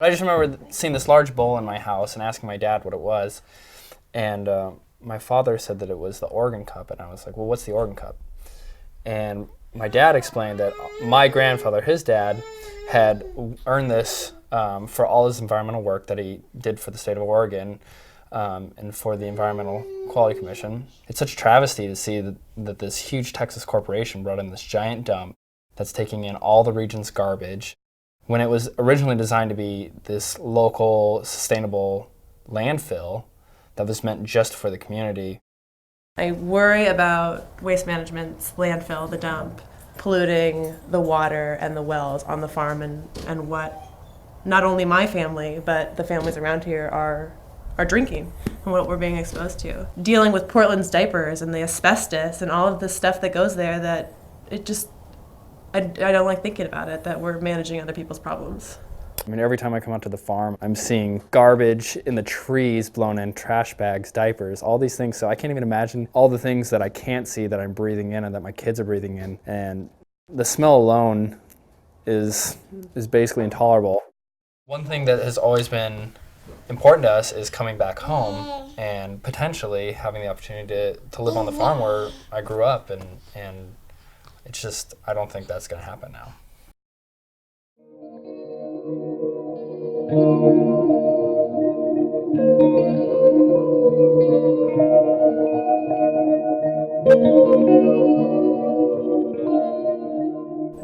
I just remember seeing this large bowl in my house and asking my dad what it was. And my father said that it was the organ cup. And I was like, well, what's the organ cup? And my dad explained that my grandfather, his dad, had earned this for all his environmental work that he did for the state of Oregon and for the Environmental Quality Commission. It's such a travesty to see that this huge Texas corporation brought in this giant dump that's taking in all the region's garbage when it was originally designed to be this local, sustainable landfill that was meant just for the community. I worry about Waste Management's landfill, the dump, polluting the water and the wells on the farm and what not only my family, but the families around here are drinking and what we're being exposed to. Dealing with Portland's diapers and the asbestos and all of the stuff that goes there that it just, I don't like thinking about it, that we're managing other people's problems. I mean, every time I come out to the farm, I'm seeing garbage in the trees blown in, trash bags, diapers, all these things. So I can't even imagine all the things that I can't see that I'm breathing in and that my kids are breathing in. And the smell alone is basically intolerable. One thing that has always been important to us is coming back home and potentially having the opportunity to live on the farm where I grew up. And it's just, I don't think that's going to happen now.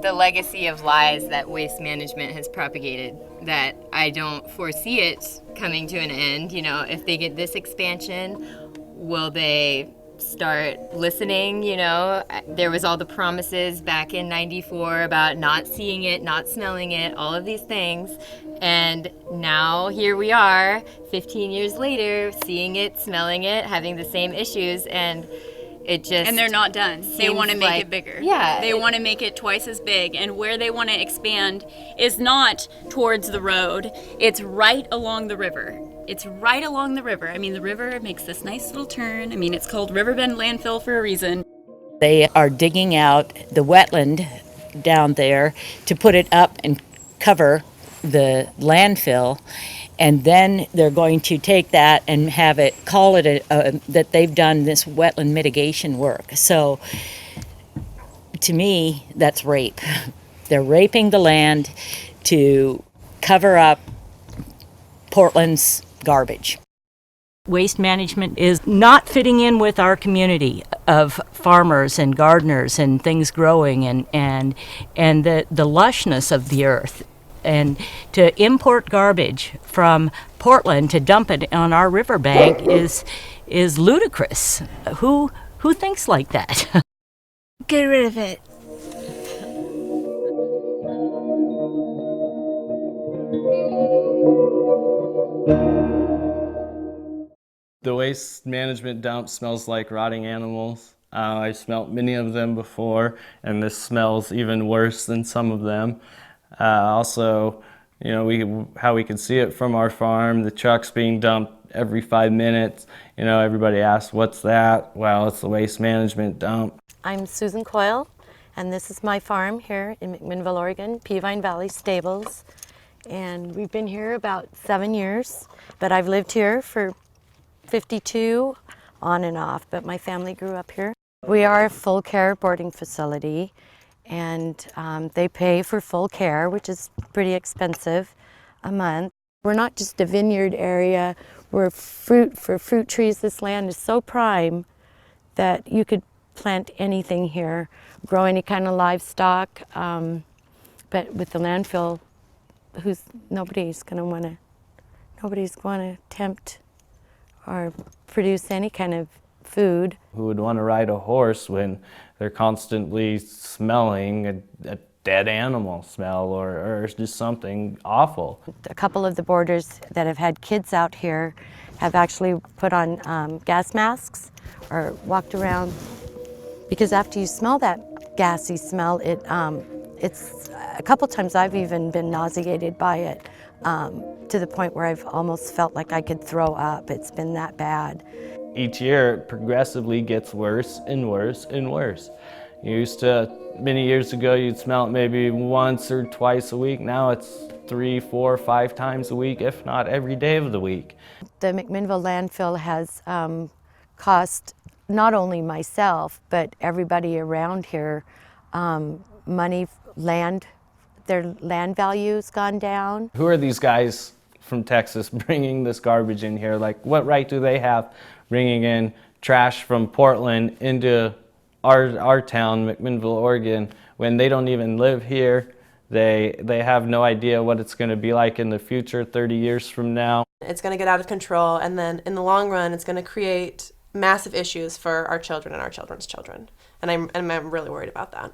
The legacy of lies that Waste Management has propagated, that I don't foresee it coming to an end. You know, if they get this expansion, will they start listening? You know, there was all the promises back in '94 about not seeing it, not smelling it, all of these things. And now here we are, 15 years later, seeing it, smelling it, having the same issues, and it just... And they're not done. They want to make like, it bigger. Yeah. They want to make it twice as big. And where they want to expand is not towards the road. It's right along the river. It's right along the river. I mean, the river makes this nice little turn. I mean, it's called Riverbend Landfill for a reason. They are digging out the wetland down there to put it up and cover the landfill, and then they're going to take that and have it, call it that they've done this wetland mitigation work. So to me, that's rape. They're raping the land to cover up Portland's garbage. Waste Management is not fitting in with our community of farmers and gardeners and things growing and the lushness of the earth. And to import garbage from Portland to dump it on our riverbank is ludicrous. Who thinks like that? Get rid of it. The Waste Management dump smells like rotting animals. I smelt many of them before, and this smells even worse than some of them. Also, you know, how we can see it from our farm, the trucks being dumped every 5 minutes. You know, everybody asks, what's that? Well, it's the Waste Management dump. I'm Susan Coyle, and this is my farm here in McMinnville, Oregon, Peavine Valley Stables. And we've been here about 7 years, but I've lived here for 52 on and off, but my family grew up here. We are a full care boarding facility, and they pay for full care, which is pretty expensive a month. We're not just a vineyard area. We're fruit trees. This land is so prime that you could plant anything here, grow any kind of livestock. But with the landfill, nobody's going to tempt or produce any kind of food. Who would want to ride a horse when they're constantly smelling a dead animal smell or just something awful? A couple of the boarders that have had kids out here have actually put on gas masks or walked around, because after you smell that gassy smell, it's a couple times I've even been nauseated by it, to the point where I've almost felt like I could throw up. It's been that bad. Each year it progressively gets worse and worse and worse. You used to Many years ago, you'd smell it maybe once or twice a week. Now it's 3, 4, 5 times a week, if not every day of the week. The McMinnville landfill has cost not only myself, but everybody around here money, land, their land value's gone down. Who are these guys from Texas bringing this garbage in here? Like, what right do they have bringing in trash from Portland into our town, McMinnville, Oregon, when they don't even live here? They have no idea what it's going to be like in the future, 30 years from now. It's going to get out of control, and then in the long run, it's going to create massive issues for our children and our children's children. And I'm really worried about that.